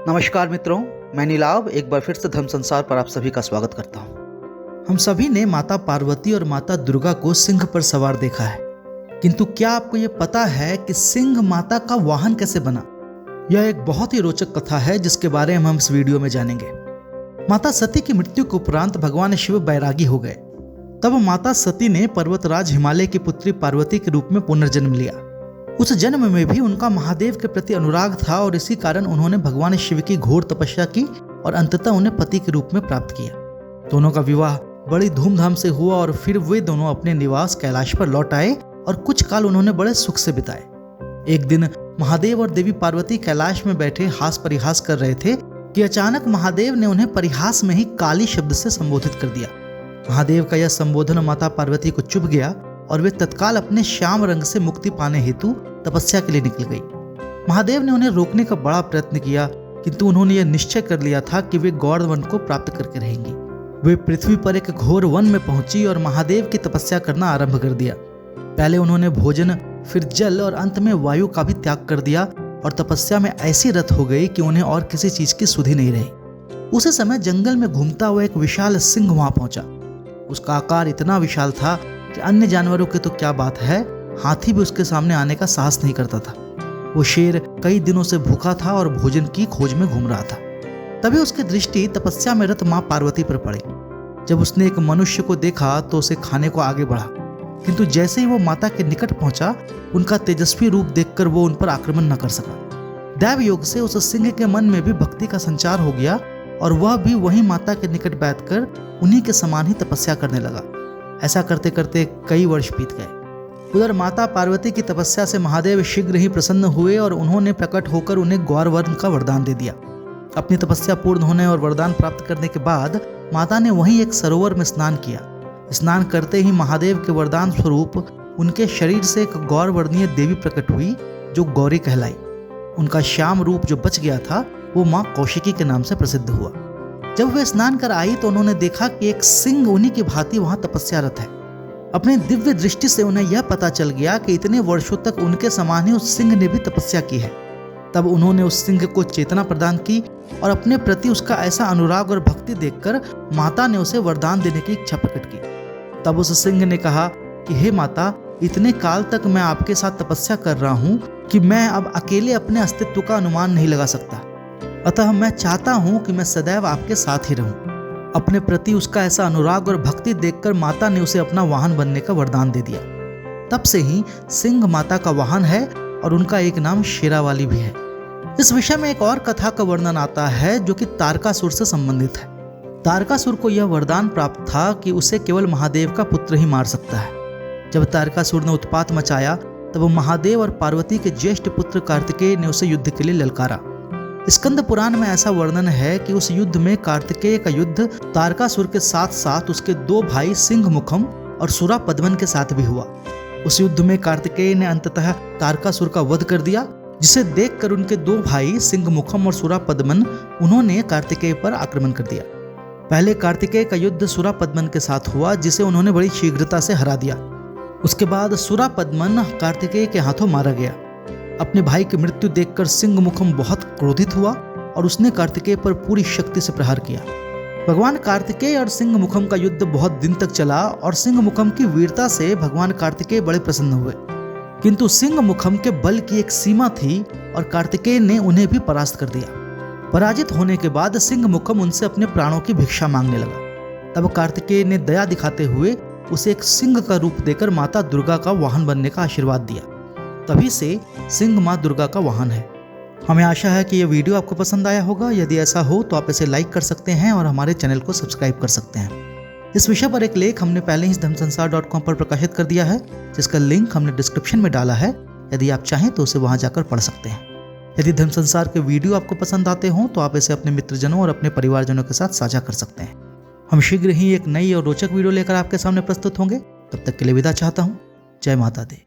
नमस्कार मित्रों, मैं नीलाव एक बार फिर से धर्म संसार पर आप सभी का स्वागत करता हूँ। हम सभी ने माता पार्वती और माता दुर्गा को सिंह पर सवार देखा है, किंतु क्या आपको ये पता है कि सिंह माता का वाहन कैसे बना? यह एक बहुत ही रोचक कथा है जिसके बारे में हम इस वीडियो में जानेंगे। माता सती की मृत्यु के उपरांत भगवान शिव बैरागी हो गए। तब माता सती ने पर्वतराज हिमालय की पुत्री पार्वती के रूप में पुनर्जन्म लिया। उस जन्म में भी उनका महादेव के प्रति अनुराग था और इसी कारण उन्होंने भगवान शिव की घोर तपस्या की और अंततः उन्हें पति के रूप में प्राप्त किया। दोनों का विवाह बड़ी धूमधाम से हुआ और फिर वे दोनों अपने निवास कैलाश पर लौट आए और कुछ काल उन्होंने बड़े सुख से बिताए। एक दिन महादेव और देवी पार्वती कैलाश में बैठे हास परिहास कर रहे थे कि अचानक महादेव ने उन्हें परिहास में ही काली शब्द से संबोधित कर दिया। महादेव का यह संबोधन माता पार्वती को चुभ गया और वे तत्काल अपने श्याम रंग से मुक्ति पाने हेतु तपस्या के लिए निकल गई। महादेव ने उन्हें रोकने का बड़ा प्रयत्न किया, किंतु उन्होंने यह निश्चय कर लिया था कि वे गौड़ वन को प्राप्त करके रहेंगी। वे पृथ्वी पर एक घोर वन में पहुंची और महादेव की तपस्या करना आरंभ कर दिया। पहले उन्होंने भोजन, फिर जल और अंत में वायु का भी त्याग कर दिया और तपस्या में ऐसी रत हो गई कि उन्हें और किसी चीज की सुधि नहीं रही। उसी समय जंगल में घूमता हुआ एक विशाल सिंह वहां पहुंचा। उसका आकार इतना विशाल था कि अन्य जानवरों की तो क्या बात है, हाथी भी उसके सामने आने का साहस नहीं करता था। वो शेर कई दिनों से भूखा था और भोजन की खोज में घूम रहा था। तभी उसकी दृष्टि तपस्या में रत मां पार्वती पर पड़ी। जब उसने एक मनुष्य को देखा तो उसे खाने को आगे बढ़ा, किंतु जैसे ही वो माता के निकट पहुंचा, उनका तेजस्वी रूप देखकर वो उन पर आक्रमण न कर सका। दैव योग से उस सिंह के मन में भी भक्ति का संचार हो गया और वह भी वही माता के निकट बैठकर उन्हीं के समान ही तपस्या करने लगा। ऐसा करते करते कई वर्ष बीत गए। उधर माता पार्वती की तपस्या से महादेव शीघ्र ही प्रसन्न हुए और उन्होंने प्रकट होकर उन्हें गौर वर्ण का वरदान दे दिया। अपनी तपस्या पूर्ण होने और वरदान प्राप्त करने के बाद माता ने वहीं एक सरोवर में स्नान किया। स्नान करते ही महादेव के वरदान स्वरूप उनके शरीर से एक गौर वर्णीय देवी प्रकट हुई जो गौरी कहलाई। उनका श्याम रूप जो बच गया था वो माँ कौशिकी के नाम से प्रसिद्ध हुआ। जब वे स्नान कर आई तो उन्होंने देखा कि एक सिंह उन्हीं की भांति वहां तपस्यारत है। अपनी दिव्य दृष्टि से उन्हें यह पता चल गया कि इतने वर्षों तक उनके समान ही उस सिंह ने भी तपस्या की है। तब उन्होंने उस सिंह को चेतना प्रदान की और अपने प्रति उसका ऐसा अनुराग और भक्ति देखकर माता ने उसे वरदान देने की इच्छा प्रकट की। तब उस सिंह ने कहा कि हे माता, इतने काल तक मैं आपके साथ तपस्या कर रहा हूँ कि मैं अब अकेले अपने अस्तित्व का अनुमान नहीं लगा सकता। अतः मैं चाहता हूँ कि मैं सदैव आपके साथ ही रहूं। अपने प्रति उसका ऐसा अनुराग और भक्ति देखकर माता ने उसे अपना वाहन बनने का वरदान दे दिया। तब से ही सिंह माता का वाहन है और उनका एक नाम शेरावाली भी है। इस विषय में एक और कथा का वर्णन आता है जो कि तारकासुर से संबंधित है। तारकासुर को यह वरदान प्राप्त था कि उसे केवल महादेव का पुत्र ही मार सकता है। जब तारकासुर ने उत्पात मचाया तब महादेव और पार्वती के ज्येष्ठ पुत्र कार्तिकेय ने उसे युद्ध के लिए ललकारा। स्कंद पुराण में ऐसा वर्णन है कि उस युद्ध में कार्तिकेय का युद्ध तारकासुर के साथ साथ उसके दो भाई सिंह मुखम और सुरा पद्मन के साथ भी हुआ। उस युद्ध में कार्तिकेय ने अंततः तारकासुर का वध कर दिया, जिसे देखकर उनके दो भाई सिंह मुखम और सुरा पद्मन उन्होंने कार्तिकेय पर आक्रमण कर दिया। पहले कार्तिकेय का युद्ध सुरा पद्मन के साथ हुआ, जिसे उन्होंने बड़ी शीघ्रता से हरा दिया। उसके बाद सुरा पद्मन कार्तिकेय के हाथों मारा गया। अपने भाई की मृत्यु देखकर सिंह मुखम बहुत क्रोधित हुआ और उसने कार्तिकेय पर पूरी शक्ति से प्रहार किया। भगवान कार्तिकेय और सिंह मुखम का युद्ध बहुत दिन तक चला और सिंह मुखम की वीरता से भगवान कार्तिकेय बड़े प्रसन्न हुए, किंतु सिंह मुखम के बल की एक सीमा थी और कार्तिकेय ने उन्हें भी परास्त कर दिया। पराजित होने के बाद सिंह मुखम उनसे अपने प्राणों की भिक्षा मांगने लगा। तब कार्तिकेय ने दया दिखाते हुए उसे एक सिंह का रूप देकर माता दुर्गा का वाहन बनने का आशीर्वाद दिया। तभी से सिंह माँ दुर्गा का वाहन है। हमें आशा है कि यह वीडियो आपको पसंद आया होगा। यदि ऐसा हो तो आप इसे लाइक कर सकते हैं और हमारे चैनल को सब्सक्राइब कर सकते हैं। इस विषय पर एक लेख हमने पहले ही धर्मसंसार.com पर प्रकाशित कर दिया है, जिसका लिंक हमने डिस्क्रिप्शन में डाला है। यदि आप चाहें तो उसे वहां जाकर पढ़ सकते हैं। यदि धर्म संसार के वीडियो आपको पसंद आते हों तो आप इसे अपने मित्रजनों और अपने परिवारजनों के साथ साझा कर सकते हैं। हम शीघ्र ही एक नई और रोचक वीडियो लेकर आपके सामने प्रस्तुत होंगे। तब तक के लिए विदा चाहता हूँ। जय माता दी।